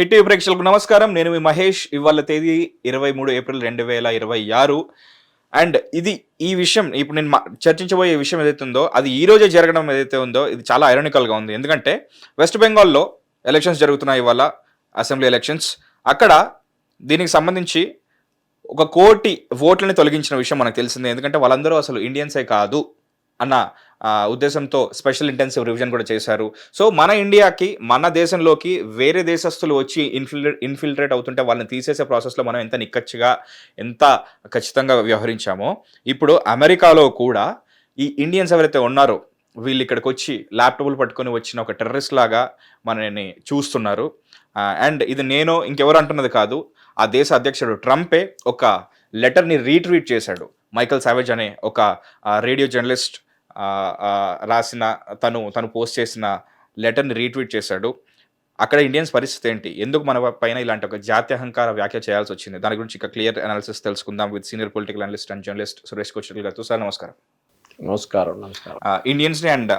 Hit TV ప్రేక్షకులకు నమస్కారం. నేను మీ మహేష్. ఇవాళ తేదీ 23 ఏప్రిల్ 2026. అండ్ ఈ విషయం ఇప్పుడు నేను చర్చించబోయే విషయం ఏదైతే ఉందో అది ఈ రోజే జరగడం ఏదైతే ఉందో ఇది చాలా ఐరానికల్గా ఉంది. ఎందుకంటే వెస్ట్ బెంగాల్లో ఎలక్షన్స్ జరుగుతున్నాయి ఇవాళ, అసెంబ్లీ ఎలక్షన్స్. అక్కడ దీనికి సంబంధించి 1,00,00,000 ఓట్లని తొలగించిన విషయం మనకు తెలిసిందే. ఎందుకంటే వాళ్ళందరూ అసలు ఇండియన్సే కాదు అన్న ఉద్దేశంతో స్పెషల్ ఇంటెన్సివ్ రివిజన్ కూడా చేశారు. సో మన ఇండియాకి, మన దేశంలోకి వేరే దేశస్తులు వచ్చి ఇన్ఫిల్ట్రేట్ అవుతుంటే వాళ్ళని తీసేసే ప్రాసెస్లో మనం ఎంత నిక్కచ్చిగా, ఎంత ఖచ్చితంగా వ్యవహరించామో, ఇప్పుడు అమెరికాలో కూడా ఈ ఇండియన్స్ ఎవరైతే ఉన్నారో వీళ్ళు ఇక్కడికి వచ్చి ల్యాప్టాప్లు పట్టుకొని వచ్చిన ఒక టెర్రరిస్ట్ లాగా మనని చూస్తున్నారు. అండ్ ఇది నేను ఇంకెవరు అంటున్నది కాదు, ఆ దేశ అధ్యక్షుడు ట్రంపే ఒక లెటర్ని రీట్వీట్ చేశాడు. మైకల్ సావేజ్ అనే ఒక రేడియో జర్నలిస్ట్ రాసిన తను పోస్ట్ చేసిన లెటర్ని రీట్వీట్ చేశాడు. అక్కడ ఇండియన్స్ పరిస్థితి ఏంటి, ఎందుకు మన పైన ఇలాంటి ఒక జాత్యహంకార వ్యాఖ్య చేయాల్సి వచ్చింది, దాని గురించి ఇక క్లియర్ అనాలిసిస్ తెలుసుకుందాం with senior political analyst and journalist Suresh Kocharla గారితో. సార్ నమస్కారం. నమస్కారం. ఇండియన్స్ని అండ్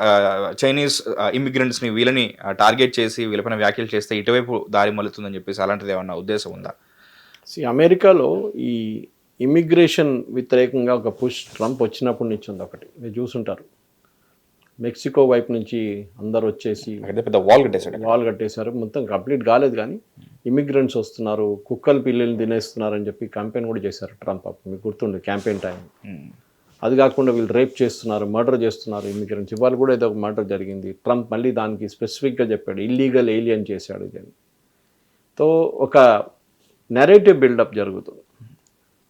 చైనీస్ ఇమిగ్రెంట్స్ని వీళ్ళని టార్గెట్ చేసి వీళ్ళపైన వ్యాఖ్యలు చేస్తే ఇటువైపు దారి మలుతుందని చెప్పేసి అలాంటిది ఏమన్నా ఉద్దేశం ఉందా? అమెరికాలో ఈ ఇమిగ్రేషన్ వ్యతిరేకంగా ఒక పుష్ ట్రంప్ వచ్చినప్పటి నుంచి ఉంది. ఒకటి మీరు చూసుంటారు, మెక్సికో వైపు నుంచి అందరు వచ్చేసి పెద్ద వాల్ కట్టేశారు. మొత్తం కంప్లీట్ కాలేదు కానీ ఇమిగ్రెంట్స్ వస్తున్నారు, కుక్కలు పిల్లల్ని తినేస్తున్నారు అని చెప్పి క్యాంపెయిన్ కూడా చేశారు ట్రంప్. అప్పుడు మీకు గుర్తుండే క్యాంపెయిన్ టైం. అది కాకుండా వీళ్ళు రేప్ చేస్తున్నారు, మర్డర్ చేస్తున్నారు ఇమిగ్రెంట్స్. ఇవాళ కూడా ఏదో ఒక మర్డర్ జరిగింది. ట్రంప్ మళ్ళీ దానికి స్పెసిఫిక్గా చెప్పాడు, ఇల్లీగల్ ఏలియన్ చేశాడు ఇది. తో ఒక నెరేటివ్ బిల్డప్ జరుగుతుంది.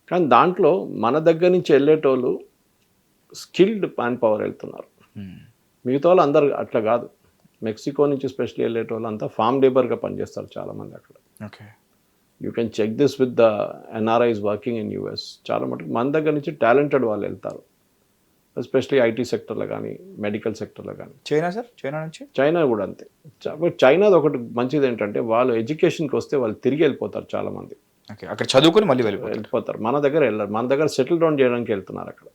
కానీ దాంట్లో మన దగ్గర నుంచి వెళ్ళేటోళ్ళు స్కిల్డ్ మ్యాన్ పవర్ వెళ్తున్నారు. మిగతా వాళ్ళు అందరు అట్లా కాదు. మెక్సికో నుంచి స్పెషల్లీ వెళ్ళేటోళ్ళు అంతా ఫార్మ్ లేబర్గా పనిచేస్తారు చాలామంది అక్కడ. Okay, you can check this with the NRIs working in US. చాలా మటుకు మన దగ్గర నుంచి టాలెంటెడ్ వాళ్ళు వెళ్తారు, ఎస్పెషలీ ఐటీ సెక్టర్లో కానీ మెడికల్ సెక్టర్లో కానీ. చైనా కూడా అంతే. చైనాది ఒకటి మంచిది ఏంటంటే వాళ్ళు ఎడ్యుకేషన్కి వస్తే వాళ్ళు తిరిగి వెళ్ళిపోతారు చాలామంది. అక్కడ చదువుకొని మళ్ళీ వెళ్ళిపోతారు. మన దగ్గర వెళ్ళరు, మన దగ్గర సెటిల్ డౌన్ చేయడానికి వెళ్తున్నారు. అక్కడ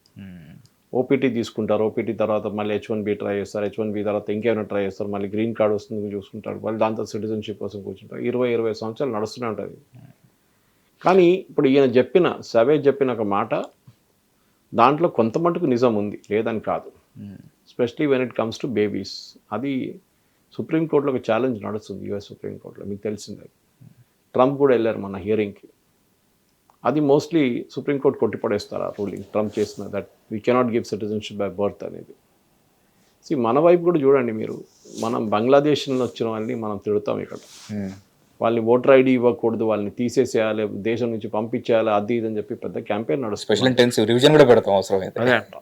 ఓపీటీ తీసుకుంటారు, ఓపీటీ తర్వాత మళ్ళీ H1B ట్రై చేస్తారు, H1B తర్వాత ఇంకేమైనా ట్రై చేస్తారు, మళ్ళీ గ్రీన్ కార్డ్ వస్తుంది చూసుకుంటారు, వాళ్ళు దాంతో సిటిజన్షిప్ కోసం కూర్చుంటారు. 20 సంవత్సరాలు నడుస్తూనే ఉంటుంది. కానీ ఇప్పుడు ఈయన సవేజ్ చెప్పిన ఒక మాట, దాంట్లో కొంత మటుకు నిజం ఉంది, లేదని కాదు. Especially when it comes to babies. అది సుప్రీంకోర్టులో ఒక ఛాలెంజ్ నడుస్తుంది, యూఎస్ సుప్రీంకోర్టులో. మీకు తెలిసిందే, ట్రంప్ కూడా వెళ్ళారు మన హియరింగ్కి. అది మోస్ట్లీ సుప్రీంకోర్టు కొట్టిపడేస్తారు ఆ రూలింగ్, ట్రంప్ చేసిన that we cannot give citizenship by birth అనేది. మన వైపు కూడా చూడండి మీరు, మనం బంగ్లాదేశ్ నుంచి వచ్చిన వాళ్ళని మనం తిడతాం ఇక్కడ. వాళ్ళని ఓటర్ ఐడి ఇవ్వకూడదు, వాళ్ళని తీసేసేయాలి, దేశం నుంచి పంపించేయాలి, అది ఇది అని చెప్పి పెద్ద క్యాంపెయిన్ నడుస్తుంది. స్పెషల్ ఇంటెన్సివ్ రివిజన్ కూడా పెడతాం అవసరం అయితే. అదే అంట.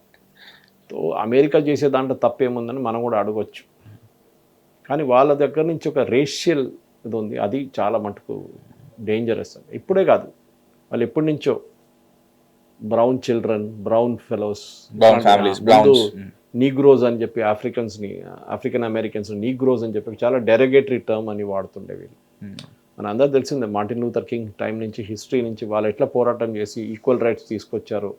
సో అమెరికా చేసే దాంట్లో తప్పేముందని మనం కూడా అడగవచ్చు. కానీ వాళ్ళ దగ్గర నుంచి ఒక రేషియల్ ఇది ఉంది, అది చాలా మటుకు డేంజరస్. ఇప్పుడే కాదు, వాళ్ళు ఎప్పటి నుంచో బ్రౌన్ చిల్డ్రన్, బ్రౌన్ ఫెలోస్, నీగ్రోజ్ అని చెప్పి ఆఫ్రికన్ అమెరికన్స్ నీగ్రోజ్ అని చెప్పి చాలా డెరగేటరీ టర్మ్ అని వాడుతుండే వీళ్ళు. మన అందరూ తెలిసిందే, మార్టిన్ లూథర్ కింగ్ టైం నుంచి, హిస్టరీ నుంచి వాళ్ళు ఎట్లా పోరాటం చేసి ఈక్వల్ రైట్స్ తీసుకొచ్చారు.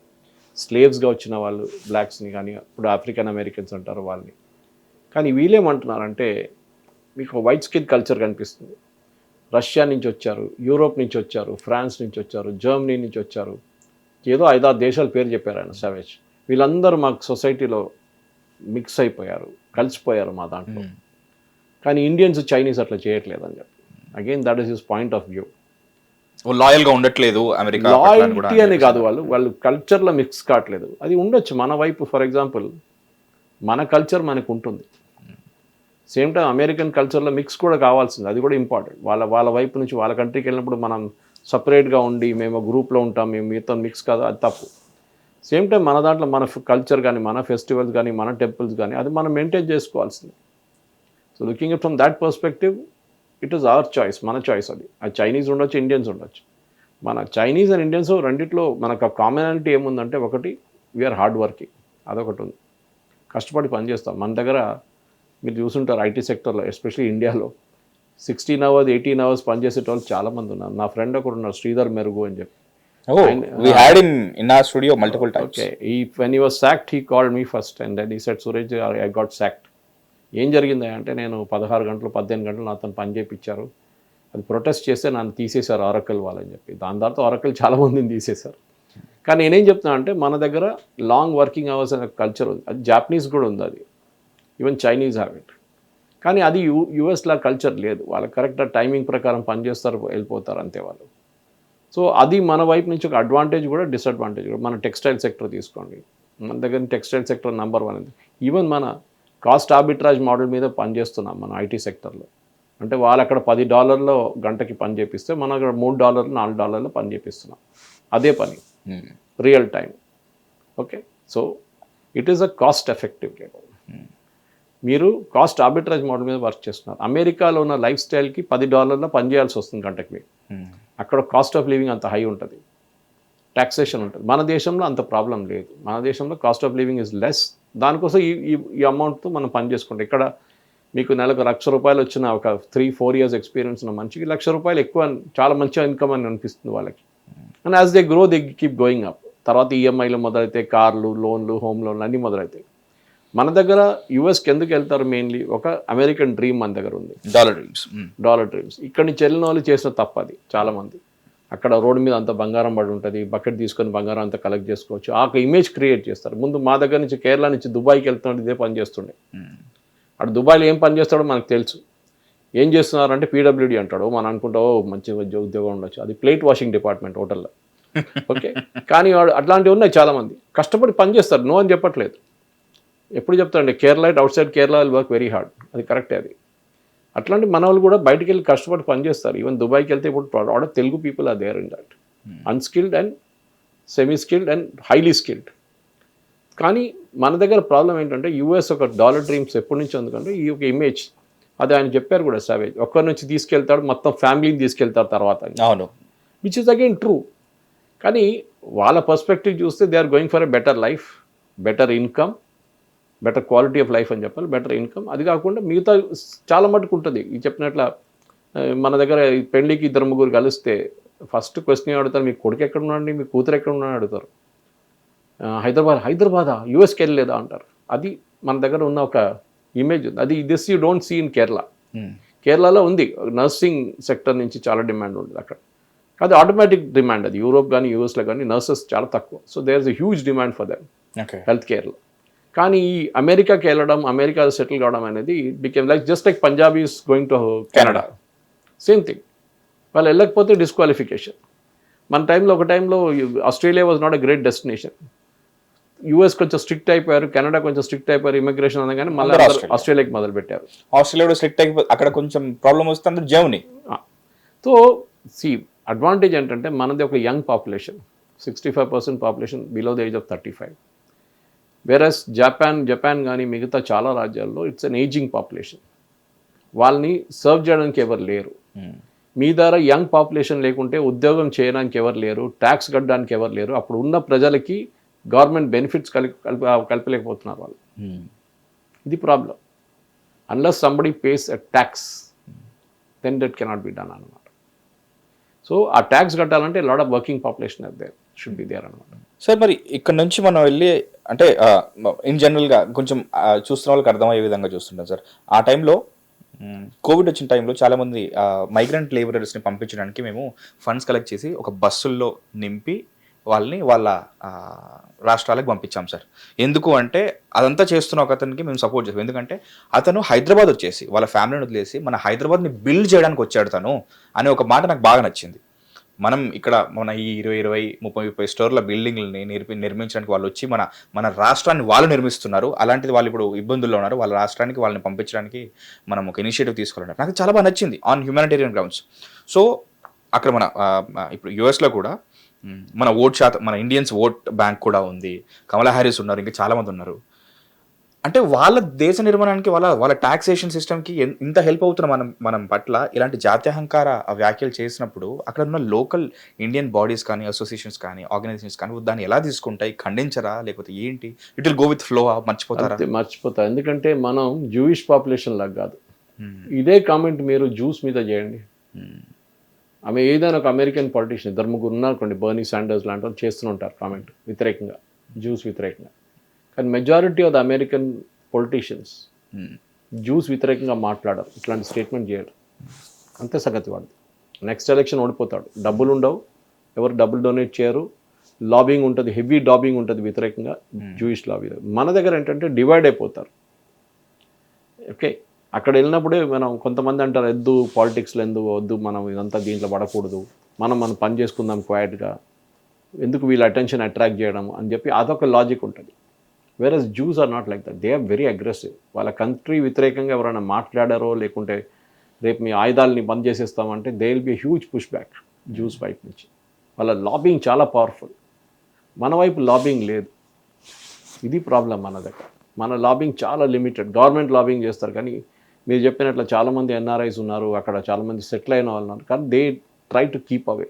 స్లేవ్స్గా వచ్చిన వాళ్ళు బ్లాక్స్ని కానీ ఇప్పుడు ఆఫ్రికన్ అమెరికన్స్ అంటారు వాళ్ళని. కానీ వీళ్ళేమంటున్నారంటే మీకు వైట్ స్కిన్ కల్చర్ కనిపిస్తుంది. రష్యా నుంచి వచ్చారు, యూరోప్ నుంచి వచ్చారు, ఫ్రాన్స్ నుంచి వచ్చారు, జర్మనీ నుంచి వచ్చారు, ఏదో 5-6 దేశాల పేరు చెప్పారు ఆయన సవేజ్. వీళ్ళందరూ మాకు సొసైటీలో మిక్స్ అయిపోయారు, కలిసిపోయారు మా దాంట్లో. కానీ ఇండియన్స్, చైనీస్ అట్లా చేయట్లేదు అని చెప్పి. Again that is his point of view. లాయల్గా ఉండట్లేదు అమెరికా. లాయల్టీ అని కాదు, వాళ్ళు కల్చర్లో మిక్స్ కావట్లేదు. అది ఉండొచ్చు మన వైపు. ఫర్ ఎగ్జాంపుల్ మన కల్చర్ మనకు ఉంటుంది, సేమ్ టైం అమెరికన్ కల్చర్లో మిక్స్ కూడా కావాల్సింది, అది కూడా ఇంపార్టెంట్. వాళ్ళ వైపు నుంచి వాళ్ళ కంట్రీకి వెళ్ళినప్పుడు మనం సపరేట్గా ఉండి మేము గ్రూప్లో ఉంటాం, మేము మీతో మిక్స్ కాదు, అది తప్పు. సేమ్ టైం మన దాంట్లో మన కల్చర్ కానీ, మన ఫెస్టివల్స్ కానీ, మన టెంపుల్స్ కానీ, అది మనం మెయింటైన్ చేసుకోవాల్సింది. So looking it from that perspective, it is our choice, మన చాయిస్. అది చైనీస్ ఉండొచ్చు, ఇండియన్స్ ఉండొచ్చు. మన చైనీస్ అండ్ ఇండియన్స్ రెండిట్లో మనకు కామనాలిటీ ఏముందంటే, ఒకటి వీఆర్ హార్డ్ వర్కింగ్, అదొకటి ఉంది, కష్టపడి పనిచేస్తాం. మన దగ్గర మీరు చూసుంటారు ఐటీ సెక్టర్లో, ఎస్పెషల్లీ ఇండియాలో 16 hours 18 hours పనిచేసే వాళ్ళు చాలామంది ఉన్నారు. నా ఫ్రెండ్ ఒకడు ఉన్నారు, శ్రీధర్ మెరుగు అని చెప్పి. When he was sacked, he called me first and then he said, Suraj, I got sacked. ఏం జరిగింది అంటే, నేను 16 గంటలు 18 గంటలు నాతో పని చేయించారు, అది ప్రొటెస్ట్ చేస్తే నన్ను తీసేశారు ఆరకల్ వాళ్ళని చెప్పి. దాని తర్వాత ఆరకల్ చాలా మందిని తీసేశారు. కానీ నేనేం చెప్తున్నా అంటే మన దగ్గర లాంగ్ వర్కింగ్ అవర్స్ అనే కల్చర్ ఉంది. అది జాపనీస్ కూడా ఉంది, అది ఈవెన్ చైనీస్ హ్యావ్ ఇట్. కానీ అది యూఎస్లా కల్చర్ లేదు. వాళ్ళకి కరెక్ట్గా టైమింగ్ ప్రకారం పనిచేస్తారు, వెళ్ళిపోతారు అంతే వాళ్ళు. సో అది మన వైపు నుంచి ఒక అడ్వాంటేజ్ కూడా డిసడ్వాంటేజ్ కూడా. మన టెక్స్టైల్ సెక్టర్ తీసుకోండి, మన దగ్గర టెక్స్టైల్ సెక్టర్ నెంబర్ 1 ఉంది. ఈవెన్ మన కాస్ట్ ఆర్బిట్రాజ్ మోడల్ మీద పనిచేస్తున్నాం మన ఐటీ సెక్టర్లో. అంటే వాళ్ళు అక్కడ $10 గంటకి పని చేపిస్తే మనం అక్కడ $3 $4 పని చేపిస్తున్నాం, అదే పని real time. Okay, so it is a cost effective labour. మీరు కాస్ట్ ఆర్బిట్రాజ్ మోడల్ మీద వర్క్ చేస్తున్నారు. అమెరికాలో ఉన్న లైఫ్ స్టైల్కి $10 పని చేయాల్సి వస్తుంది గంటకి మీకు. అక్కడ కాస్ట్ ఆఫ్ లివింగ్ అంత హై ఉంటుంది, ట్యాక్సేషన్ ఉంటుంది. మన దేశంలో అంత ప్రాబ్లం లేదు. మన దేశంలో cost of living is less. దానికోసం ఈ అమౌంట్తో మనం పని చేసుకుంటాం. ఇక్కడ మీకు నెలకు ₹1,00,000 వచ్చిన ఒక 3-4 years ఎక్స్పీరియన్స్ ఉన్న మనిషికి ₹1,00,000 ఎక్కువ, చాలా మంచి ఇన్కమ్ అని అనిపిస్తుంది వాళ్ళకి. And as they grow they keep going up. తర్వాత ఈఎంఐలు మొదలైతే, కార్లు, లోన్లు, హోమ్ లోన్లు అన్నీ మొదలవుతాయి. మన దగ్గర యూఎస్కి ఎందుకు వెళ్తారు మెయిన్లీ? ఒక అమెరికన్ డ్రీమ్ మన దగ్గర ఉంది, డాలర్ డ్రీమ్స్. ఇక్కడి నుంచి వెళ్ళిన వాళ్ళు చేసిన తప్పది చాలామంది. అక్కడ రోడ్డు మీద అంత బంగారం పడి ఉంటుంది, బకెట్ తీసుకొని బంగారం అంతా కలెక్ట్ చేసుకోవచ్చు, ఆ ఒక ఇమేజ్ క్రియేట్ చేస్తారు. ముందు మా దగ్గర నుంచి కేరళ నుంచి దుబాయ్కి వెళ్తున్నాడు, ఇదే పని చేస్తుండే. అక్కడ దుబాయ్లో ఏం పని చేస్తాడో మనకు తెలుసు. ఏం చేస్తున్నారంటే పీడబ్ల్యూడీ అంటాడు. మనం అనుకుంటావు మంచి ఉద్యోగం ఉండొచ్చు, అది ప్లేట్ వాషింగ్ డిపార్ట్మెంట్ హోటల్లో. ఓకే, కానీ వాడు అట్లాంటివి ఉన్నాయి చాలామంది. కష్టపడి పని చేస్తారు, నో అని చెప్పట్లేదు. ఎప్పుడు చెప్తారండి, Kerala out side Kerala will work very hard, అది కరెక్టే. అది అట్లాంటి మన వాళ్ళు కూడా బయటికి వెళ్ళి కష్టపడి పనిచేస్తారు. ఈవెన్ దుబాయ్కి వెళ్తే ఇప్పుడు ఆడ Telugu people are there in that, unskilled and semi skilled and highly skilled. కానీ మన దగ్గర ప్రాబ్లం ఏంటంటే యూఎస్ ఒక డాలర్ డ్రీమ్స్ ఎప్పటి నుంచి ఎందుకంటే ఈ ఒక ఇమేజ్, అది ఆయన చెప్పారు కూడా సావేజ్, ఒక్కరి నుంచి తీసుకెళ్తాడు మొత్తం ఫ్యామిలీని తీసుకెళ్తారు తర్వాత. అవును, విచ్ ఇస్ అగైన్ ట్రూ. కానీ వాళ్ళ పర్స్పెక్టివ్ చూస్తే they are going for a better life, better income, better quality of life అని చెప్పాలి, బెటర్ ఇన్కమ్. అది కాకుండా మిగతా చాలా మటుకు ఉంటుంది. ఈ చెప్పినట్ల మన దగ్గర పెళ్ళికి 2-3 కలిస్తే ఫస్ట్ క్వశ్చన్ అడుగుతారు, మీ కొడుకు ఎక్కడ ఉన్నాడండి, మీ కూతురు ఎక్కడ ఉన్నాడని అడుగుతారు. హైదరాబాదా, యూఎస్కి వెళ్ళలేదా అంటారు. అది మన దగ్గర ఉన్న ఒక ఇమేజ్ ఉంది. అది this you don't see in Kerala. కేరళలో ఉంది, నర్సింగ్ సెక్టర్ నుంచి చాలా డిమాండ్ ఉంటుంది అక్కడ. అది ఆటోమేటిక్ డిమాండ్. అది యూరోప్ కానీ యూఎస్లో కానీ నర్సెస్ చాలా తక్కువ. So there is a huge demand for them health కేర్లో. కానీ ఈ అమెరికాకి వెళ్ళడం, అమెరికాలో సెటిల్ కావడం అనేది became like just like Punjabis going to Canada, same thing. వాళ్ళు వెళ్ళకపోతే డిస్క్వాలిఫికేషన్. మన టైంలో ఒక టైంలో Australia was not a great destination. US కొంచెం స్ట్రిక్ట్ అయిపోయారు, కెనడా కొంచెం స్ట్రిక్ట్ అయిపోయారు ఇమిగ్రేషన్ అనగానే మళ్ళీ ఆస్ట్రేలియాకి మొదలు పెట్టారు. ఆస్ట్రేలియా స్ట్రిక్ట్ అయిపోయి అక్కడ కొంచెం ప్రాబ్లం వస్తుంది జర్మనీ. సో సి అడ్వాంటేజ్ ఏంటంటే మనది ఒక young population, 65% population below the age of 35. Versus Japan కానీ మిగతా చాలా రాజ్యాల్లో ఇట్స్ అన్ ఏజింగ్ పాపులేషన్. వాళ్ళని సర్వ్ చేయడానికి ఎవరు లేరు. మీ ద్వారా యంగ్ పాపులేషన్ లేకుంటే ఉద్యోగం చేయడానికి ఎవరు లేరు, ట్యాక్స్ కట్టడానికి ఎవరు లేరు. అప్పుడు ఉన్న ప్రజలకి గవర్నమెంట్ బెనిఫిట్స్ కల్పలేకపోతున్నారు వాళ్ళు. ఇది problem. Unless somebody pays a tax then that cannot be done అనమాట. సో ఆ ట్యాక్స్ కట్టాలంటే lot of working population there should be there అనమాట. సార్ మరి ఇక్కడ నుంచి మనం వెళ్ళి అంటే ఇన్ జనరల్గా కొంచెం చూస్తున్న వాళ్ళకి అర్థమయ్యే విధంగా చూస్తుంటాం సార్. ఆ టైంలో కోవిడ్ వచ్చిన టైంలో చాలామంది మైగ్రెంట్ లేబరర్స్ని పంపించడానికి మేము ఫండ్స్ కలెక్ట్ చేసి ఒక బస్సుల్లో నింపి వాళ్ళని వాళ్ళ రాష్ట్రాలకు పంపించాం సార్. ఎందుకు అంటే అదంతా చేస్తున్న ఒక అతనికి మేము సపోర్ట్ చేస్తాం. ఎందుకంటే అతను హైదరాబాద్ వచ్చేసి వాళ్ళ ఫ్యామిలీని వదిలేసి మన హైదరాబాద్ని బిల్డ్ చేయడానికి వచ్చాడు తను అనే ఒక మాట నాకు బాగా నచ్చింది. మనం ఇక్కడ మన ఈ 20-30 స్టోర్ల బిల్డింగ్లని నిర్మించడానికి వాళ్ళు వచ్చి మన రాష్ట్రాన్ని వాళ్ళు నిర్మిస్తున్నారు. అలాంటిది వాళ్ళు ఇప్పుడు ఇబ్బందుల్లో ఉన్నారు. వాళ్ళ రాష్ట్రానికి వాళ్ళని పంపించడానికి మనం ఒక ఇనిషియేటివ్ తీసుకోవాలంటే నాకు చాలా బాగా నచ్చింది ఆన్ హ్యూమానిటేరియన్ గ్రౌండ్స్. సో అక్కడ మన ఇప్పుడు యూఎస్లో కూడా మన మన ఇండియన్స్ ఓట్ బ్యాంక్ కూడా ఉంది, కమలా హ్యారిస్ ఉన్నారు, ఇంకా చాలామంది ఉన్నారు. అంటే వాళ్ళ దేశ నిర్మాణానికి వాళ్ళ టాక్సేషన్ సిస్టమ్కి ఇంత హెల్ప్ అవుతున్న మనం పట్ల ఇలాంటి జాత్యహంకార వ్యాఖ్యలు చేసినప్పుడు అక్కడ ఉన్న లోకల్ ఇండియన్ బాడీస్ కానీ అసోసియేషన్స్ కానీ ఆర్గనైజేషన్స్ కానీ దాన్ని ఎలా తీసుకుంటాయి? ఖండించరా లేకపోతే ఏంటి? It will go with flow, మర్చిపోతారు. ఎందుకంటే మనం జూయిష్ పాపులేషన్ లాగా కాదు. ఇదే కామెంట్ మీరు జ్యూస్ మీద చేయండి. ఆమె ఏదైనా ఒక అమెరికన్ పొలిటీషియన్ 2-3 ఉన్నారనుకోండి, బర్నీ శాండర్స్ లాంటి వాళ్ళు చేస్తుంటారు కామెంట్ వ్యతిరేకంగా, జ్యూస్ వ్యతిరేకంగా. కానీ majority of the American politicians juice వ్యతిరేకంగా మాట్లాడరు, ఇట్లాంటి స్టేట్మెంట్ చేయరు. అంతే సంగతి వాడు. నెక్స్ట్ ఎలక్షన్ ఓడిపోతాడు. డబ్బులు ఉండవు, ఎవరు డబ్బులు డొనేట్ చేయరు, లాబింగ్ ఉంటుంది, హెవీ లాబింగ్ ఉంటుంది వ్యతిరేకంగా, జూయిష్ లాబీ. మన దగ్గర ఏంటంటే డివైడ్ అయిపోతారు. ఓకే, అక్కడ వెళ్ళినప్పుడే మనం కొంతమంది అంటారు వద్దు పాలిటిక్స్లో ఎందుకు వద్దు, మనం ఇదంతా దీంట్లో పడకూడదు, మనం పని చేసుకుందాం క్వైట్గా, ఎందుకు వీళ్ళ అటెన్షన్ అట్రాక్ట్ చేయడం అని చెప్పి అదొక లాజిక్ ఉంటుంది. Versus Jews are not like that, they are very aggressive. వాళ్ళ కంట్రీ వ్యతిరేకంగా ఎవరైనా మాట్లాడారో లేకుంటే రేపు మీ ఆయుధాలని బంద్ చేసేస్తామంటే they will be huge push back Jews వైపు నుంచి. వాళ్ళ లాబింగ్ చాలా పవర్ఫుల్. మన వైపు లాబింగ్ లేదు, ఇది ప్రాబ్లం మన దగ్గర. మన లాబింగ్ చాలా లిమిటెడ్. గవర్నమెంట్ లాబింగ్ చేస్తారు, కానీ మీరు చెప్పినట్లు చాలామంది ఎన్ఆర్ఐస్ ఉన్నారు, అక్కడ చాలామంది సెటిల్ అయిన వాళ్ళు ఉన్నారు, కానీ they try to keep away,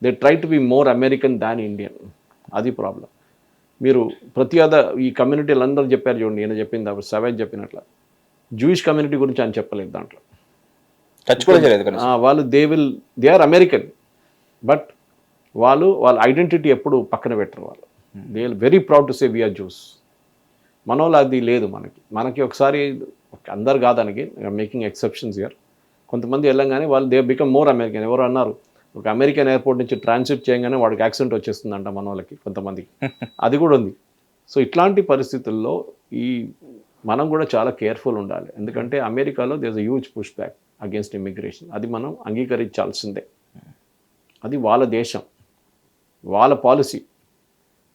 they try to be more American than Indian. అది ప్రాబ్లం. మీరు ప్రతి ఈ కమ్యూనిటీలు అందరూ చెప్పారు చూడండి, నేను చెప్పింది అప్పుడు సవేజ్ చెప్పినట్ల జూయిష్ కమ్యూనిటీ గురించి ఆయన చెప్పలేదు దాంట్లో. వాళ్ళు దే ఆర్ అమెరికన్, బట్ వాళ్ళ ఐడెంటిటీ ఎప్పుడు పక్కన పెట్టరు. వాళ్ళు they are very proud to say we're Jews. మనోళ్ళు అది లేదు మనకి ఒకసారి అందరు కాదానికి మేకింగ్ ఎక్సెప్షన్స్ ఇయర్. కొంతమంది వెళ్ళంగానే వాళ్ళు దే బికమ్ మోర్ అమెరికన్. ఎవరు అన్నారు ఒక అమెరికన్ ఎయిర్పోర్ట్ నుంచి ట్రాన్సిట్ చేయగానే వాడికి యాక్సిడెంట్ వచ్చేస్తుందంట మన వాళ్ళకి కొంతమందికి, అది కూడా ఉంది. సో ఇట్లాంటి పరిస్థితుల్లో మనం కూడా చాలా కేర్ఫుల్ ఉండాలి. ఎందుకంటే అమెరికాలో there is a huge push back against immigration. అది మనం అంగీకరించాల్సిందే. అది వాళ్ళ దేశం, వాళ్ళ పాలసీ.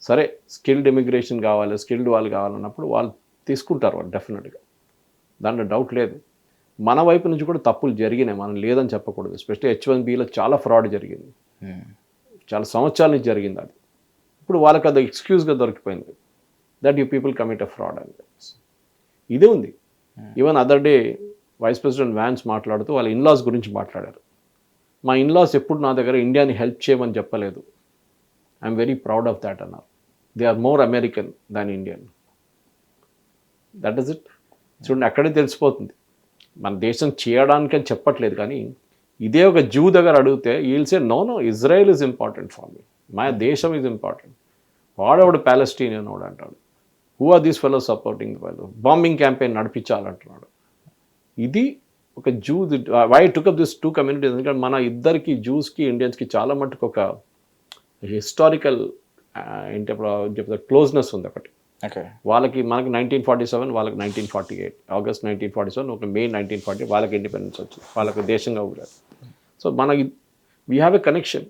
సరే స్కిల్డ్ ఇమిగ్రేషన్ కావాలి, స్కిల్డ్ వాళ్ళు కావాలన్నప్పుడు వాళ్ళు తీసుకుంటారు, వాళ్ళు డెఫినెట్గా, దాంట్లో డౌట్ లేదు. మన వైపు నుంచి కూడా తప్పులు జరిగినాయి, మనం లేదని చెప్పకూడదు. ఎస్పెషల్లీ H1Bలో చాలా ఫ్రాడ్ జరిగింది, చాలా సంవత్సరాల నుంచి జరిగింది. అది ఇప్పుడు వాళ్ళకి అది ఎక్స్క్యూజ్గా దొరికిపోయింది, that you people commit a fraud అని. ఇదే ఉంది. Even other day vice president Vance మాట్లాడుతూ వాళ్ళ ఇన్లాస్ గురించి మాట్లాడారు. మా ఇన్లాస్ ఎప్పుడు నా దగ్గర ఇండియాని హెల్ప్ చేయమని చెప్పలేదు, I'm very proud of that అన్నారు. They are more American than Indian. That is it. చూడండి, అక్కడే తెలిసిపోతుంది. మన దేశం చేయడానికని చెప్పట్లేదు, కానీ ఇదే ఒక జూ దగ్గర అడిగితే we'll say no Israel is important for me, మా దేశం ఈజ్ ఇంపార్టెంట్. వాడవాడు ప్యాలెస్టీనియన్ వాడు అంటాడు. Who are these fellow supporting వాళ్ళు బాంబింగ్ క్యాంపెయిన్ నడిపించాలంటున్నాడు. ఇది ఒక Jew. Why took up this two communities? ఎందుకంటే మన ఇద్దరికి జూస్కి ఇండియన్స్కి చాలా మటుకు ఒక హిస్టారికల్ ఏంటి చెప్తా క్లోజ్నెస్ ఉంది ఒకటి. వాళ్ళకి మనకి 1947, వాళ్ళకి 1948, ఆగస్ట్ 1947, ఒక మే 1940 వాళ్ళకి ఇండిపెండెన్స్ వచ్చింది, వాళ్ళకి దేశంగా ఊరారు. So we have a connection.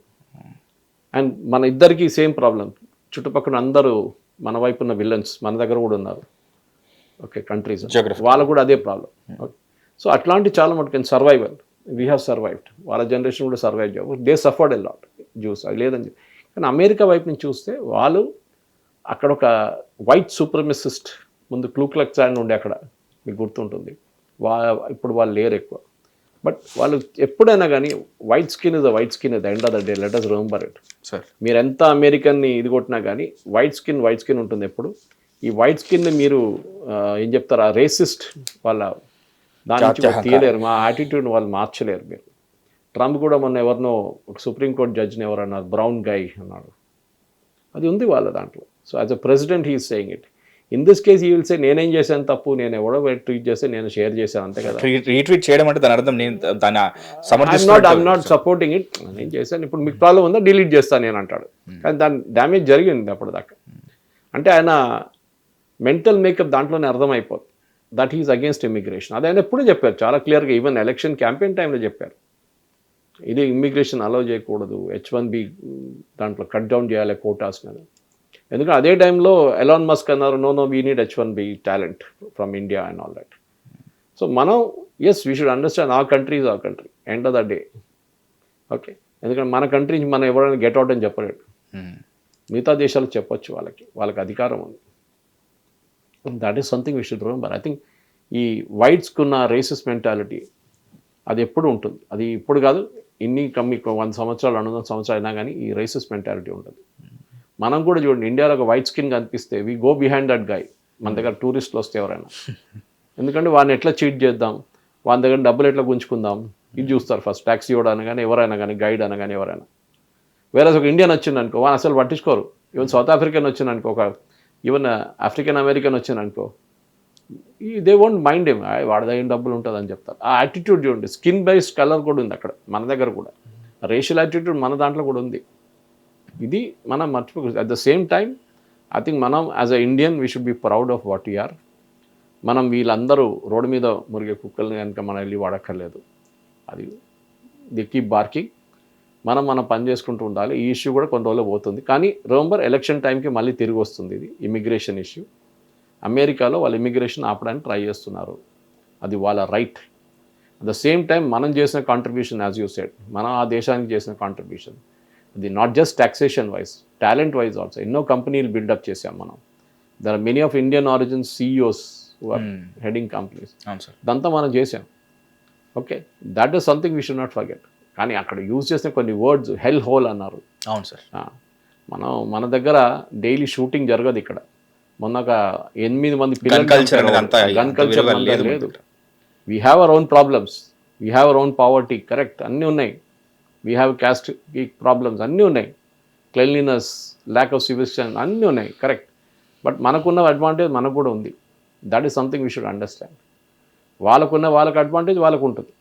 And మన ఇద్దరికి సేమ్ ప్రాబ్లం. చుట్టుపక్కల అందరూ మన వైపు ఉన్న విలన్స్ మన దగ్గర కూడా ఉన్నారు. ఓకే, కంట్రీస్ వాళ్ళకు కూడా అదే ప్రాబ్లం. ఓకే, సో అట్లాంటి చాలా మటుకు సర్వైవల్ వీ హ్యావ్ సర్వైవ్డ్. వాళ్ళ జనరేషన్ కూడా సర్వైవ్ చేయవు. They suffered a lot juice, అది లేదని చెప్పి. కానీ అమెరికా వైపు నుంచి చూస్తే వాళ్ళు అక్కడ ఒక వైట్ సూపర్మిసిస్ట్ ముందు క్లూక్లక్స్ క్లాన్ ఉండే అక్కడ, మీకు గుర్తుంటుంది. ఇప్పుడు వాళ్ళు లేరు ఎక్కువ. బట్ వాళ్ళు ఎప్పుడైనా కానీ white skin is a white skin is the end of the day, let us remember it. మీరు ఎంత అమెరికన్ని ఇది కొట్టినా కానీ వైట్ స్కిన్ ఉంటుంది ఎప్పుడు. ఈ వైట్ స్కిన్ని మీరు ఏం చెప్తారు, ఆ రేసిస్ట్ వాళ్ళ దాని నుంచి తీయలేరు, మా యాటిట్యూడ్ వాళ్ళు మార్చలేరు మీరు. ట్రంప్ కూడా మొన్న ఎవరినో ఒక సుప్రీంకోర్టు జడ్జిని ఎవరన్నారు, బ్రౌన్ గై అన్నాడు. అది ఉంది వాళ్ళ దాంట్లో. So as a president he is saying it. In this case ఈ విల్ సే నేనేం చేశాను తప్పు, నేను ఎవడో ట్వీట్ చేస్తే నేను షేర్ చేశాను, అంతే కదా. రీట్వీట్ చేయడం అంటే దాని అర్థం ఐఎమ్ నాట్ సపోర్టింగ్ ఇట్, నేను చేశాను, ఇప్పుడు మీకు ప్రాబ్లం ఉందా డిలీట్ చేస్తాను నేను అంటాడు. కానీ దాని డ్యామేజ్ జరిగింది అప్పటిదాకా. అంటే ఆయన మెంటల్ మేకప్ దాంట్లోనే అర్థమైపోతుంది దట్ ఈజ్ అగేన్స్ట్ ఇమిగ్రేషన్. అది ఆయన ఎప్పుడూ చెప్పారు చాలా క్లియర్గా, ఈవెన్ ఎలక్షన్ క్యాంపెయిన్ టైంలో చెప్పారు, ఇది ఇమిగ్రేషన్ అలౌ చేయకూడదు, H1B దాంట్లో కట్ డౌన్ చేయాలి కోటాస్ మీద. ఎందుకంటే అదే టైంలో ఎలాన్ మస్క్ అన్నారు no we need H1B talent from India and all that. So మనం as we should understand our country is our country end of the day. Okay, ఎందుకంటే మన కంట్రీ నుంచి మనం ఎవరైనా గెట్ అవుట్ అని చెప్పలేడు. మిగతా దేశాలకు చెప్పొచ్చు, వాళ్ళకి అధికారం ఉంది. That is something we should remember. I think ఈ వైట్స్కున్న రేసిస్ మెంటాలిటీ అది ఎప్పుడు ఉంటుంది. అది ఇప్పుడు కాదు, మీకు 100 సంవత్సరాలు 200 సంవత్సరాలు అయినా కానీ ఈ రేసిస్ మెంటాలిటీ ఉంటుంది. మనం కూడా చూడండి, ఇండియాలో ఒక వైట్ స్కిన్ కనిపిస్తే we go behind that guy. మన దగ్గర టూరిస్టులు వస్తే ఎవరైనా, ఎందుకంటే వాడిని ఎట్లా చీట్ చేద్దాం, వాని దగ్గర డబ్బులు ఎట్లా గుంజుకుందాం, ఇది చూస్తారు ఫస్ట్. ట్యాక్సీ ఇవ్వడం అనగానే ఎవరైనా కానీ, గైడ్ అనగానే ఎవరైనా. వేరే ఒక ఇండియన్ వచ్చిందనుకో వాడు అసలు పట్టించుకోరు. ఈవెన్ సౌత్ ఆఫ్రికన్ వచ్చిందనుకో, ఈవెన్ ఆఫ్రికన్ అమెరికన్ వచ్చిందనుకో, దే వోంట్ మైండ్ ఏం, వాడి దగ్గర డబ్బులు ఉంటుందని చెప్తారు. ఆ యాటిట్యూడ్ చూడండి, స్కిన్ బేస్డ్ కలర్ కూడా ఉంది అక్కడ, మన దగ్గర కూడా. రేషియల్ యాటిట్యూడ్ మన దాంట్లో కూడా ఉంది. ఇది మనం మర్చిపోకూడదు. At the same time I think మనం as a Indian we should be proud of what you are. మనం వీళ్ళందరూ రోడ్డు మీద మురిగే కుక్కల్ని కనుక మనం వెళ్ళి వాడక్కర్లేదు. అది ది కీప్ బార్కింగ్. మనం పని చేసుకుంటూ ఉండాలి. ఈ ఇష్యూ కూడా కొన్ని రోజులు పోతుంది. కానీ రిమెంబర్ ఎలక్షన్ టైంకి మళ్ళీ తిరిగి వస్తుంది ఇది ఇమిగ్రేషన్ ఇష్యూ. అమెరికాలో వాళ్ళు ఇమిగ్రేషన్ ఆపడానికి ట్రై చేస్తున్నారు. అది వాళ్ళ right. At the same time మనం చేసిన కాంట్రిబ్యూషన్ యాజ్ యూ సెడ్, మనం ఆ దేశానికి చేసిన కాంట్రిబ్యూషన్ అది not just taxation wise, talent wise also. ఎన్నో కంపెనీలు బిల్డప్ చేసాం మనం. There are many of Indian origin CEOs who are heading companies. ఇదంతా మనం చేసాం. Okay, that is something we should not forget. కానీ అక్కడ యూజ్ చేసిన కొన్ని వర్డ్స్ హెల్ హోల్ అన్నారు. అవును సార్. మన దగ్గర డైలీ షూటింగ్ జరగదు ఇక్కడ. మొన్న ఒక 8 మంది పిల్లలు గన్ కల్చర్ లేదు. We have our own problems, we have our own poverty, correct, అన్నీ ఉన్నాయి. వీ హ్యావ్ క్యాస్ట్ ప్రాబ్లమ్స్ అన్నీ ఉన్నాయి, క్లెన్లీనెస్, ల్యాక్ ఆఫ్ సివిలిజేషన్ అన్నీ ఉన్నాయి, కరెక్ట్. బట్ మనకున్న అడ్వాంటేజ్ మనకు కూడా ఉంది. That is something we should understand. వాళ్ళకి అడ్వాంటేజ్ వాళ్ళకు ఉంటుంది,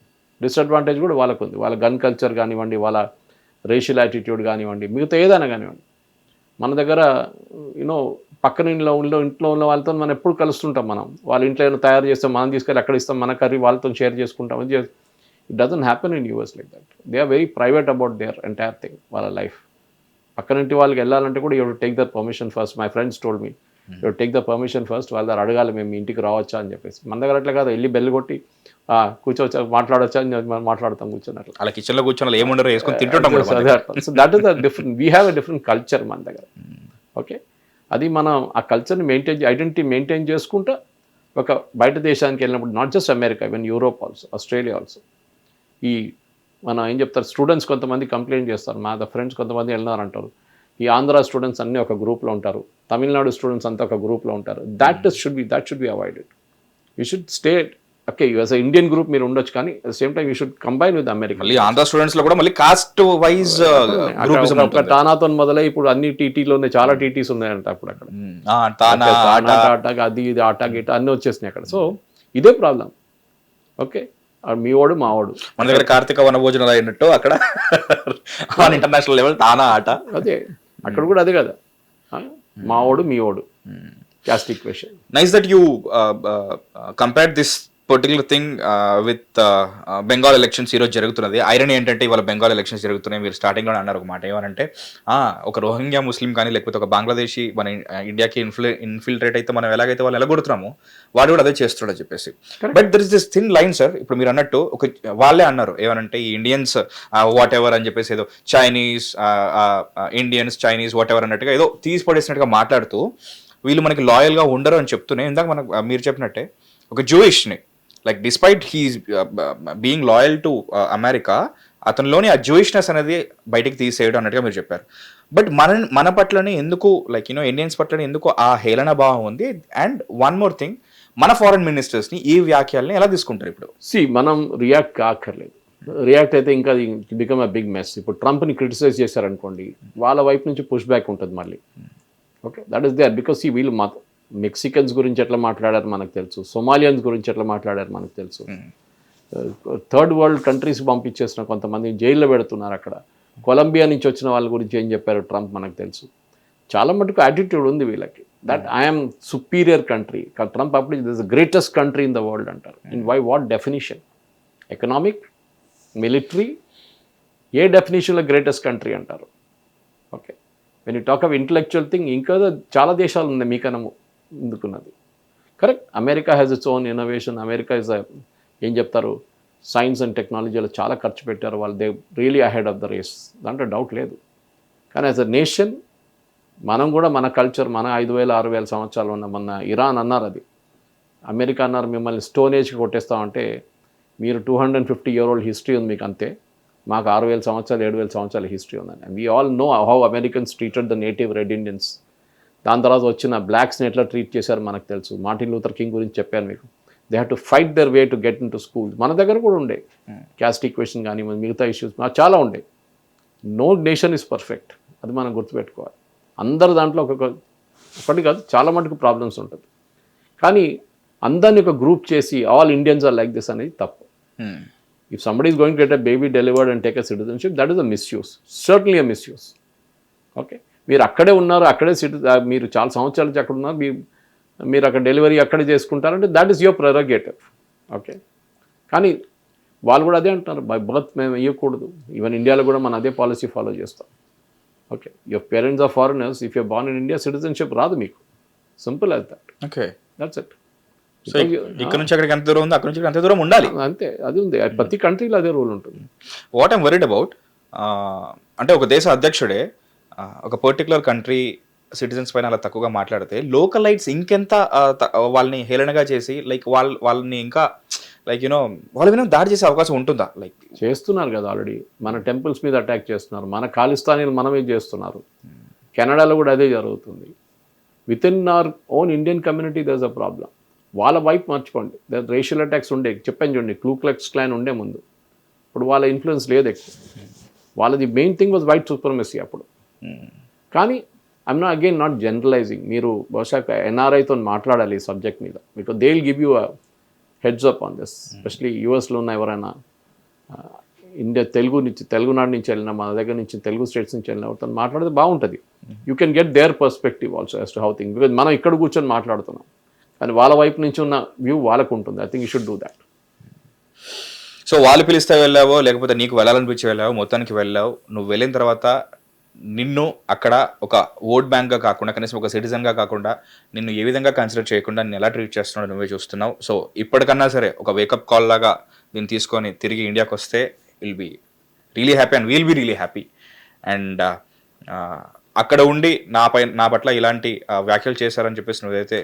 డిసడ్వాంటేజ్ కూడా వాళ్ళకు ఉంది. వాళ్ళ గన్ కల్చర్ కానివ్వండి, వాళ్ళ రేషియల్ యాటిట్యూడ్ కానివ్వండి, మిగతా ఏదైనా కానివ్వండి. మన దగ్గర పక్కన ఇంట్లో ఉన్న వాళ్ళతో మనం ఎప్పుడు కలుస్తుంటాం. వాళ్ళ ఇంట్లో ఏమైనా తయారు చేస్తాం, మనం తీసుకెళ్ళి అక్కడ ఇస్తాం, మన కర్రీ వాళ్ళతో షేర్ చేసుకుంటాం. It doesn't happen in US like that. They are very private about their entire thing, వాళ్ళ లైఫ్. పక్కనింటి వాళ్ళకి వెళ్ళాలంటే కూడా you take their permission first. My friends told me you take the permission first. వాళ్ళ దగ్గర అడగాలి, మేము ఇంటికి రావచ్చా అని చెప్పేసి. మన దగ్గర అట్లా కాదు, వెళ్ళి బెల్ కొట్టి కూర్చోవచ్చా, మాట్లాడొచ్చా అని మాట్లాడతాం కూర్చొని. అలా కిచెన్లో కూర్చొని ఏముండరు వేసుకొని తింటుంటాం. So that is the different, we have a different culture మన దగ్గర. ఓకే, అది మనం ఆ కల్చర్ని ఐడెంటిటీ మెయింటైన్ చేసుకుంటూ ఒక బయట దేశానికి వెళ్ళినప్పుడు, not just America, even Europe also, Australia also. ఈ మనం ఏం చెప్తారు, స్టూడెంట్స్ కొంతమంది కంప్లైంట్ చేస్తారు, మా ఫ్రెండ్స్ కొంతమంది వెళ్ళినారంటారు, ఈ ఆంధ్ర స్టూడెంట్స్ అన్నీ ఒక గ్రూప్లో ఉంటారు, తమిళనాడు స్టూడెంట్స్ అంతా ఒక గ్రూప్లో ఉంటారు. That should be avoided. You should stay. Okay, as a Indian group మీరు ఉండొచ్చు, కానీ at the same time you should combine with America. మళ్ళీ ఆంధ్ర స్టూడెంట్స్ లో కూడా మళ్ళీ కాస్ట్ వైజ్ టానాతో మొదలై ఇప్పుడు అన్ని టీటీలోనే చాలా టీటీస్ ఉన్నాయంట అప్పుడు అక్కడ. ఆటా అది ఇది ఆటా గిట అన్నీ వచ్చేసినాయి అక్కడ. సో ఇదే ప్రాబ్లం. ఓకే, మీ వాడు మా వాడు. మన దగ్గర కార్తీక వనభోజనాలు అయినట్టు అక్కడ ఇంటర్నేషనల్ లెవెల్ తానా ఆట. అదే అక్కడ కూడా అదే కదా, మా వాడు మీ వాడు, caste equation. Nice that you compared this particular thing with Bengal elections ఈరోజు జరుగుతున్నది. ఐరనీ ఏంటంటే ఇవాళ బెంగాల్ ఎలక్షన్స్ జరుగుతున్నాయి. మీరు స్టార్టింగ్లో అన్నారు ఒక మాట, ఏమనంటే ఒక రోహింగ్యా ముస్లిం కానీ లేకపోతే ఒక బంగ్లాదేశీ మన ఇండియాకి ఇన్ఫిల్ట్రేట్ అయితే మనం ఎలాగైతే వాళ్ళు ఎలగొడుతున్నామో వాడు కూడా అదే చేస్తున్నాడు చెప్పేసి. But there is this thin line sir. ఇప్పుడు మీరు అన్నట్టు ఒక వాళ్ళే అన్నారు ఏమనంటే ఈ ఇండియన్స్ వాట్ ఎవర్ అని చెప్పేసి, ఏదో Chinese Indians Chinese what ever అన్నట్టుగా ఏదో తీసి పడేసినట్టుగా మాట్లాడుతూ వీళ్ళు మనకి లాయల్గా ఉండరు అని చెప్తూనే, ఇందాక మనకు మీరు చెప్పినట్టే ఒక జూయిష్ని like despite his being loyal to America, అతనిలోని ఆ జూయిష్నెస్ అనేది బయటికి తీసేయడం అన్నట్టుగా మీరు చెప్పారు. బట్ మన పట్లనే ఎందుకు లైక్ ఇండియన్స్ పట్లనే ఎందుకు ఆ హేళన భావం ఉంది? అండ్ వన్ మోర్ థింగ్, మన ఫారెన్ మినిస్టర్స్ని ఈ వ్యాఖ్యల్ని ఎలా తీసుకుంటారు? ఇప్పుడు మనం రియాక్ట్ కాక్కర్లేదు. రియాక్ట్ అయితే ఇంకా బికమ్ అ బిగ్ మెస్. ఇప్పుడు ట్రంప్ని క్రిటిసైజ్ చేశారనుకోండి, వాళ్ళ వైపు నుంచి పుష్ బ్యాక్ ఉంటుంది మళ్ళీ. Okay, that is there because వీళ్ళు మెక్సికన్స్ గురించి ఎట్లా మాట్లాడారు మనకు తెలుసు, సొమాలియన్స్ గురించి ఎట్లా మాట్లాడారు మనకు తెలుసు. థర్డ్ వరల్డ్ కంట్రీస్ పంపించేసిన కొంతమంది జైల్లో పెడుతున్నారు అక్కడ. కొలంబియా నుంచి వచ్చిన వాళ్ళ గురించి ఏం చెప్పారు ట్రంప్ మనకు తెలుసు. చాలా మటుకు యాటిట్యూడ్ ఉంది వీళ్ళకి, that I'm superior country. Trump అప్పుడు this greatest country in the world అంటారు. In what definition? Economic, military, ఏ డెఫినేషన్లో గ్రేటెస్ట్ కంట్రీ అంటారు? Okay, when you talk of intellectual thing, ఇంకా చాలా దేశాలు ఉన్నాయి మీకన్నా ముందుకున్నది. Correct, America has its own innovation. America is ఏం చెప్తారు, సైన్స్ అండ్ టెక్నాలజీలో చాలా ఖర్చు పెట్టారు వాళ్ళు. They really ahead of the race, దాంట్లో డౌట్ లేదు. కానీ యాజ్ అ నేషన్ మనం కూడా మన కల్చర్, మన 5,000-6,000 సంవత్సరాలు ఉన్న మొన్న ఇరాన్ అన్నారు, అది అమెరికా అన్నారు, మిమ్మల్ని స్టోన్ ఏజ్కి కొట్టేస్తామంటే మీరు 250 year old హిస్టరీ ఉంది మీకు, అంతే. మాకు 6,000 సంవత్సరాలు 7,000 సంవత్సరాల హిస్టరీ ఉందని. We all know how Americans treated the native red Indians. దాని తర్వాత వచ్చిన బ్లాక్స్ని ఎట్లా ట్రీట్ చేశారు మనకు తెలుసు. మార్టిన్ లూథర్ కింగ్ గురించి చెప్పాను మీకు. They have to fight there way to get in to school. మన దగ్గర కూడా ఉండే క్యాస్ట్ ఈక్వేషన్ కానీ మిగతా ఇష్యూస్ చాలా ఉండే. నో నేషన్ ఇస్ పర్ఫెక్ట్, అది మనం గుర్తుపెట్టుకోవాలి. అందరు దాంట్లో ఒకటి కాదు, చాలా మటుకు ప్రాబ్లమ్స్ ఉంటుంది. కానీ అందరిని ఒక గ్రూప్ చేసి all Indians are like this అనేది తప్పు. If somebody is going to get a baby delivered and take a citizenship, that is a misuse. Certainly a misuse. Okay, మీరు అక్కడే ఉన్నారు, అక్కడే మీరు చాలా సంవత్సరాల నుంచి అక్కడ ఉన్నారు, మీరు అక్కడ డెలివరీ అక్కడే చేసుకుంటారంటే that is your prerogative. Okay, కానీ వాళ్ళు కూడా అదే అంటున్నారు, బై బర్త్ మేము ఇవ్వకూడదు. ఈవెన్ ఇండియాలో కూడా మనం అదే పాలసీ ఫాలో చేస్తాం. Okay, your parents are foreigners, if you're born in India citizenship రాదు మీకు. Simple as that. Okay, that's it. So ఇక్కడ నుంచి అక్కడికి ఎంత దూరం ఉంది, అక్కడ నుంచి అంత దూరం ఉండాలి, అంతే. అది ఉంది, ప్రతి కంట్రీలో అదే రూల్ ఉంటుంది. వాట్ ఐమ్ వరీడ్ అబౌట్ అంటే ఒక దేశ అధ్యక్షుడే ఒక పర్టికులర్ కంట్రీ సిటిజన్స్ పైన అలా తక్కువగా మాట్లాడితే లోకలైట్స్ ఇంకెంత వాళ్ళని హేళనగా చేసి లైక్ వాళ్ళని ఇంకా లైక్ యూనో వాళ్ళ మీద దాడి చేసే అవకాశం ఉంటుందా? లైక్ చేస్తున్నారు కదా ఆల్రెడీ, మన టెంపుల్స్ మీద అటాక్ చేస్తున్నారు, మన ఖాళిస్తానీలు మనమే చేస్తున్నారు. కెనడాలో కూడా అదే జరుగుతుంది. With in our own Indian community there is a problem. వాళ్ళ వైపు మర్చిపోండి, రేషియల్ అటాక్స్ ఉండే, చెప్పాను చూడండి, క్లూక్లెక్స్ క్లాన్ ఉండే ముందు, ఇప్పుడు వాళ్ళ ఇన్ఫ్లుయెన్స్ లేదు ఎక్కువ. వాళ్ళది మెయిన్ థింగ్ వాజ్ వైట్ సూపర్మెసీ అప్పుడు. కానీ I'm not again not generalising. మీరు బహుశా ఎన్ఆర్ఐతో మాట్లాడాలి ఈ సబ్జెక్ట్ మీద, because they will give you a heads up on this. Especially యూఎస్లో ఉన్న ఎవరైనా ఇండియా తెలుగునాడు నుంచి వెళ్ళినా, మన దగ్గర నుంచి తెలుగు స్టేట్స్ నుంచి వెళ్ళినా ఎవరితో మాట్లాడితే బాగుంటుంది. You can get their perspective also as to how thing, because మనం ఇక్కడ కూర్చొని మాట్లాడుతున్నాం, కానీ వాళ్ళ వైపు నుంచి ఉన్న వ్యూ వాళ్ళకు ఉంటుంది. I think you should do that. So వాళ్ళు పిలిస్తే వెళ్ళావో లేకపోతే నీకు వెళ్ళాలనిపించి వెళ్ళావో, మొత్తానికి వెళ్ళావు. నువ్వు వెళ్ళిన తర్వాత నిన్ను అక్కడ ఒక ఓట్ బ్యాంక్గా కాకుండా, కనీసం ఒక సిటిజన్గా కాకుండా నిన్ను ఏ విధంగా కన్సిడర్ చేయకుండా నేను ఎలా ట్రీట్ చేస్తున్నాడో నువ్వే చూస్తున్నావు. సో ఇప్పటికన్నా సరే ఒక వేకప్ కాల్ లాగా దీన్ని తీసుకొని తిరిగి ఇండియాకి వస్తే will be really happy and we'll be really happy. And అక్కడ ఉండి నా పట్ల ఇలాంటి వ్యాఖ్యలు చేశారని చెప్పేసి నువ్వైతే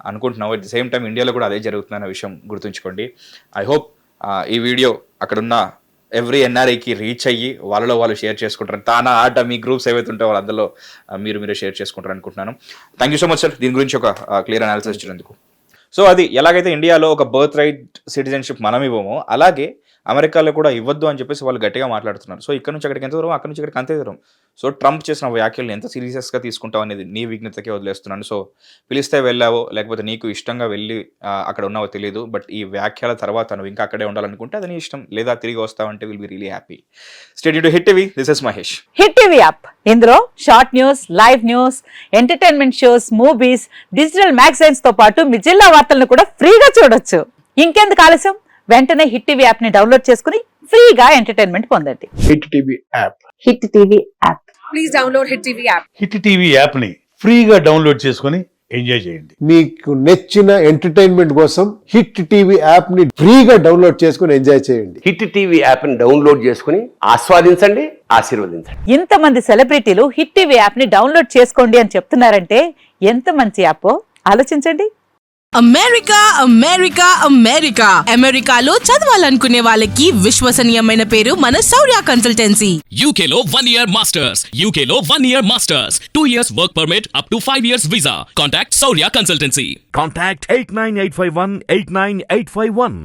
అనుకుంటున్నావు, అట్ ది సేమ్ టైం ఇండియాలో కూడా అదే జరుగుతుందన్న విషయం గుర్తుంచుకోండి. ఐ హోప్ ఈ వీడియో అక్కడున్న ఎవ్రీ ఎన్ఆర్ఐకి రీచ్ అయ్యి వాళ్ళలో వాళ్ళు షేర్ చేసుకుంటారు. తానా ఆట మీ గ్రూప్స్ ఏవైతే ఉంటాయో వాళ్ళందరిలో మీరే షేర్ చేసుకుంటారు అనుకుంటున్నాను. Thank you so much sir దీని గురించి ఒక క్లియర్ అనాలిసిస్ ఇచ్చినందుకు. సో అది ఎలాగైతే ఇండియాలో ఒక బర్త్ రైట్ సిటిజన్షిప్ మనం ఇవ్వమో, అలాగే అమెరికాలో కూడా ఇవ్వద్దు అని చెప్పేసి వాళ్ళు గట్టిగా మాట్లాడుతున్నారు. సో ఇక్కడ నుంచి అక్కడికి ఎంత దూరం, అక్కడ నుంచి అక్కడికి అంతే దూరం. సో ట్రంప్ చేసిన వ్యాఖ్యలను ఎంత సీరియస్గా తీసుకుంటావు అనేది నీ విజ్ఞతకే వదిలేస్తున్నాను. సో పిలిస్తే వెళ్ళావో లేకపోతే నీకు ఇష్టంగా వెళ్ళి అక్కడ ఉన్నావో తెలియదు, బట్ ఈ వ్యాఖ్యల తర్వాత నువ్వు ఇంకా అక్కడే ఉండాలనుకుంటే అది నీ ఇష్టం, లేదా తిరిగి వస్తావంటే will be really happy. Stay tuned to Hit TV. This is Mahesh. Hit TV app, ఇందులో short news, live news, entertainment shows, movies, digital magazines తో పాటు మీ జిల్లా వార్తలను కూడా ఫ్రీగా చూడొచ్చు. ఇంకెందుకు ఆలస్యం, వెంటనే హిట్ టీవీ యాప్ ని డౌన్లోడ్ చేసుకుని ఫ్రీగా ఎంటర్టైన్మెంట్ పొందండి. Hit TV app. Hit TV app. Please download hit TV app. Hit TV యాప్ని ఫ్రీగా డౌన్లోడ్ చేసుకొని ఎంజాయ్ చేయండి. మీకు నచ్చిన ఎంటర్టైన్మెంట్ కోసం హిట్ టీవీ యాప్ ని ఫ్రీగా డౌన్లోడ్ చేసుకుని ఎంజాయ్ చేయండి. హిట్ టీవీ యాప్ని డౌన్లోడ్ చేసుకుని ఆస్వాదించండి, ఆశీర్వదించండి. ఇంతమంది సెలబ్రిటీలు హిట్ టీవీ యాప్ ని డౌన్లోడ్ చేసుకోండి అని చెప్తున్నారంటే ఎంత మంచి యాప్ ఆలోచించండి. అమెరికా అమెరికా అమెరికా అమెరికాలో చదవాలనుకునే వాళ్ళకి విశ్వసనీయమైన పేరు మన శౌర్య కన్సల్టెన్సీ. UK లో 1 year masters, UK లో 1 year masters, 2 years work permit up to 5 years visa. Contact Saurya Consultancy. Contact 89851 89851.